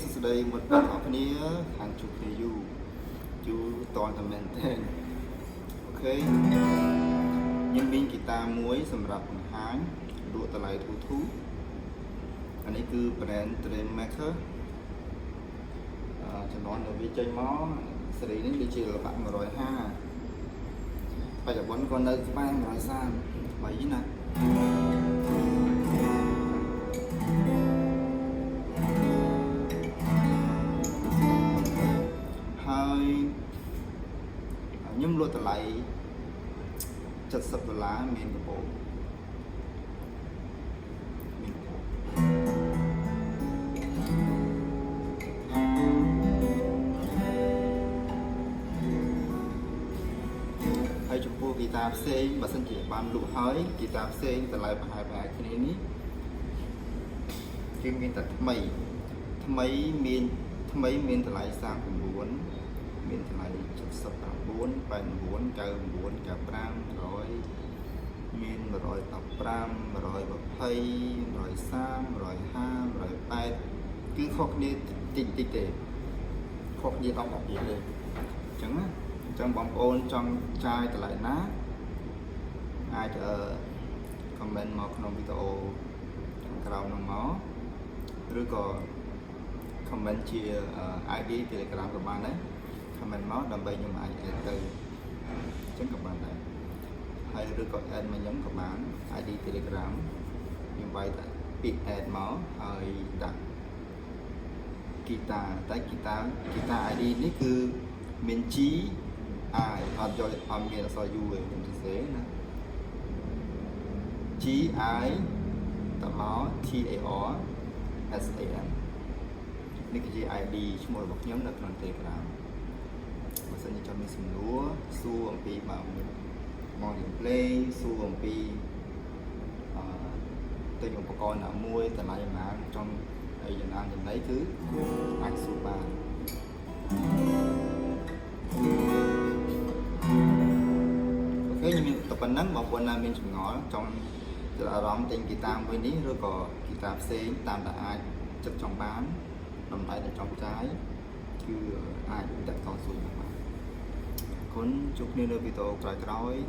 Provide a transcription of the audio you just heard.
សួស្តីមិត្តបងប្អូនគ្នាខាងជួបគ្នាយូរតតែមែនទេអូខេខ្ញុំមានហ្គីតាមួយសម្រាប់បង្ហាញលក់តម្លៃធូរអានេះគឺ brand Dream Maker ចំនួនដែលវាចេញមកសេរីនេះដូចជាល្បាក់150បច្ចុប្បន្នក៏នៅក្បែរ130បីណាហើយខ្ញុំលក់តម្លៃ$70មានកាបូបហើយចំពោះហ្គីតាផ្សេងបើសិនជាបានលក់ហើយហ្គីតាផ្សេងតម្លៃប្រហែលគ្នានេះគឺមានតែថ្មីមានតម្លៃ39មានតម្លៃ79 89 99 95 100មាន115 120 130 150 180គឺខុសគ្នាតិចទេខុសគ្នា10%ទេអញ្ចឹងណាអញ្ចឹងបងប្អូនចង់ចាយតម្លៃណាអាចcomment មកក្នុងវីដេអូខាងក្រោមនោះមកឬក៏ comment ជា ID Telegram ក៏បានដែរ comment មកដើម្បីខ្ញុំអាច add ទៅអញ្ចឹងក៏បានដែរហើយឬក៏ add មកខ្ញុំក៏បាន ID Telegram ខ្ញុំវាយតែពាក្យ add មកហើយដាក់ហ្គីតាតែហ្គីតា ID នេះគឺមាន G I អត់យកអត់មានអក្សរ U ទេខ្ញុំសរសេរណា G I តមក T A R S A M នេះគឺជា ID ឈ្មោះរបស់ខ្ញុំនៅក្នុង Telegram បើសិនជាចង់មានសំណួរសួរអំពីមករៀនភ្លេងសួរអំពីទិញឧបករណ៍ណាមួយតម្លៃយ៉ាងណាចង់អីយ៉ាងណាចំណៃគឺអាចសួរបានអូខេខ្ញុំមានតែប៉ុណ្្នឹងបងប្អូនណាមានចម្ងល់ចង់ចាប់អារម្មណ៍ទិញហ្គីតាមួយនេះឬក៏ហ្គីតាផ្សេងតាមដែលអាចចិត្តចង់បានតម្លៃដែលចង់ចាយគឺអាចតាក់ទងសួរបានអរគុណជួបគ្នានៅវីដេអូក្រោយៗ